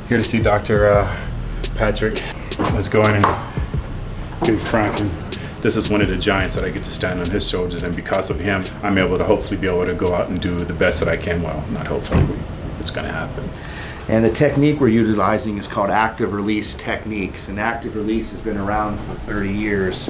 Here to see Dr. Patrick. Let's go in and get front. And this is one of the giants that I get to stand on his shoulders, and because of him, I'm able to hopefully be able to go out and do the best that I can. Well, not hopefully, it's going to happen. And the technique we're utilizing is called active release techniques, and active release has been around for 30 years.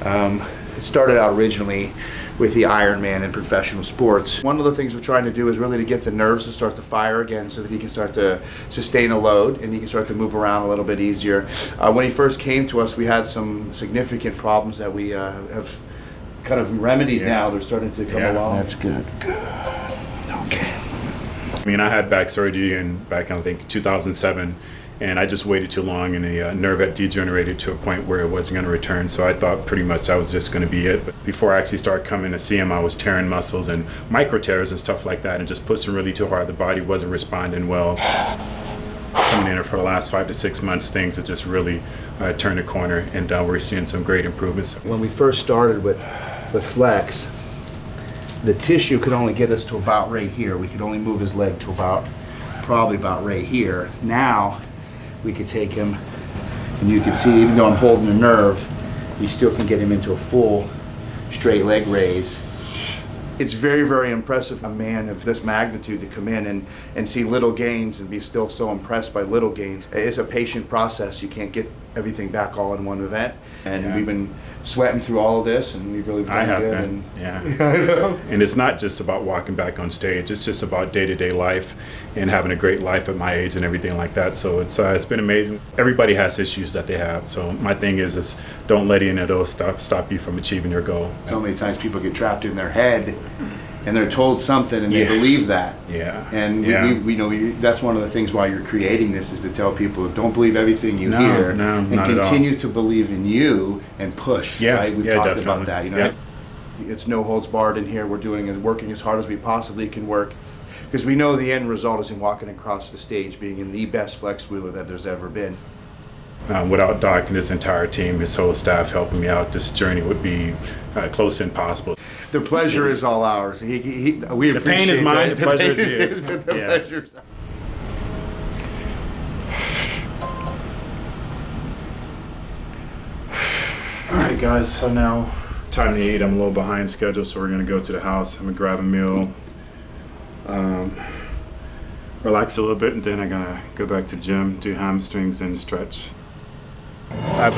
It started out originally with the Ironman in professional sports. One of the things we're trying to do is really to get the nerves to start to fire again so that he can start to sustain a load and he can start to move around a little bit easier. When he first came to us, we had some significant problems that we have kind of remedied now. They're starting to come along. That's good. Good. Okay. I mean, I had back surgery back in, I think, 2007, and I just waited too long, and the nerve had degenerated to a point where it wasn't going to return, so I thought pretty much that was just going to be it. But before I actually started coming to see him, I was tearing muscles and micro tears and stuff like that, and just pushing really too hard. The body wasn't responding well. Coming in for the last 5 to 6 months, things have just really turned a corner, and we're seeing some great improvements. When we first started with Flex, the tissue could only get us to about right here. We could only move his leg to probably about right here. Now we could take him, and you can see, even though I'm holding the nerve, we still can get him into a full straight leg raise. It's very, very impressive a man of this magnitude to come in and see little gains and be still so impressed by little gains. It's a patient process. You can't get everything back all in one event. And we've been sweating through all of this, and we've really done good. And it's not just about walking back on stage. It's just about day-to-day life and having a great life at my age and everything like that. So it's been amazing. Everybody has issues that they have. So my thing is don't let any of those stop you from achieving your goal. So many times people get trapped in their head and they're told something and they believe that. And we know that's one of the things why you're creating this, is to tell people, don't believe everything you hear, and continue to believe in you and push. Right? We've talked about that. It's no holds barred in here. We're doing and working as hard as we possibly can work, because we know the end result is in walking across the stage being in the best flex wheeler that there's ever been. Without Doc and his entire team, his whole staff helping me out, this journey would be close to impossible. The pleasure is all ours. We appreciate the pain is mine, the pleasure is his. All right, guys, so now time to eat. I'm a little behind schedule, so we're gonna go to the house. I'm gonna grab a meal, relax a little bit, and then I'm gonna go back to the gym, do hamstrings and stretch. I've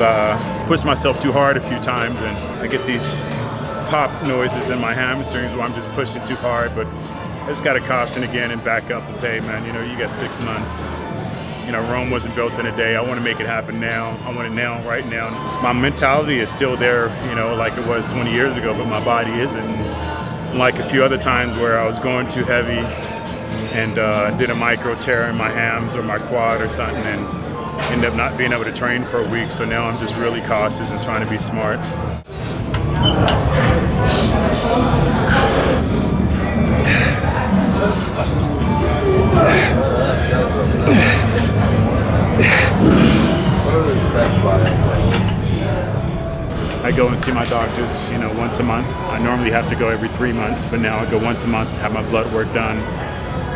pushed myself too hard a few times, and I get these pop noises in my hamstrings where I'm just pushing too hard, but I just gotta caution again and back up and say, man, you got 6 months. Rome wasn't built in a day. I want to make it happen now. I want it now, right now. My mentality is still there, like it was 20 years ago, but my body isn't. Like a few other times where I was going too heavy and did a micro tear in my hams or my quad or something, and ended up not being able to train for a week. So now I'm just really cautious and trying to be smart. I go and see my doctors, once a month. I normally have to go every 3 months, but now I go once a month to have my blood work done.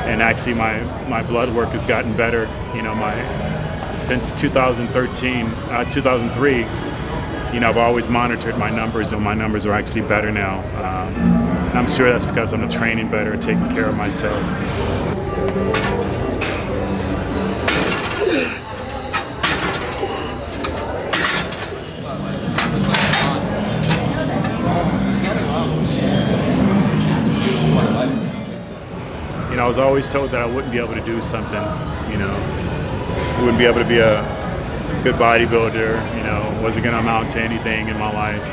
And actually my blood work has gotten better. Since 2003, I've always monitored my numbers, and my numbers are actually better now. And I'm sure that's because I'm training better and taking care of myself. I was always told that I wouldn't be able to do something, I wouldn't be able to be a good bodybuilder, wasn't going to amount to anything in my life.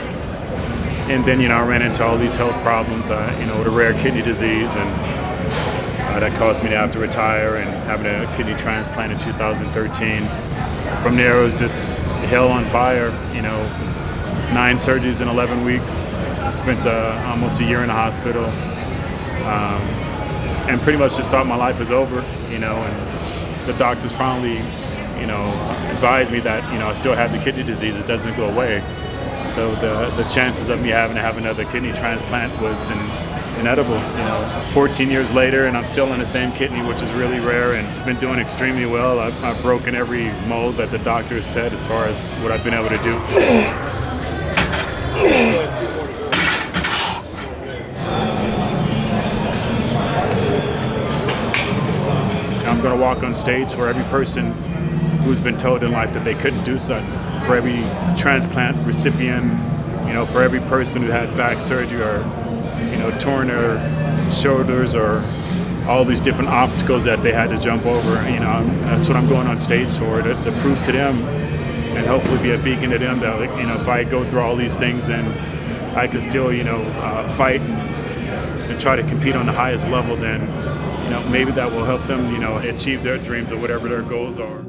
And then, I ran into all these health problems, with a rare kidney disease, and that caused me to have to retire and having a kidney transplant in 2013. From there, it was just hell on fire, 9 surgeries in 11 weeks. I spent almost a year in the hospital. And pretty much just thought my life was over, and the doctors finally, advised me that, I still have the kidney disease, it doesn't go away. So the chances of me having to have another kidney transplant was inedible. 14 years later, and I'm still in the same kidney, which is really rare, and it's been doing extremely well. I've broken every mold that the doctor said as far as what I've been able to do. I'm going to walk on stage for every person who's been told in life that they couldn't do something, for every transplant recipient, for every person who had back surgery or, torn their shoulders or all these different obstacles that they had to jump over. That's what I'm going on stage for, to prove to them and hopefully be a beacon to them that, if I go through all these things and I can still, fight and try to compete on the highest level, then maybe that will help them, achieve their dreams or whatever their goals are.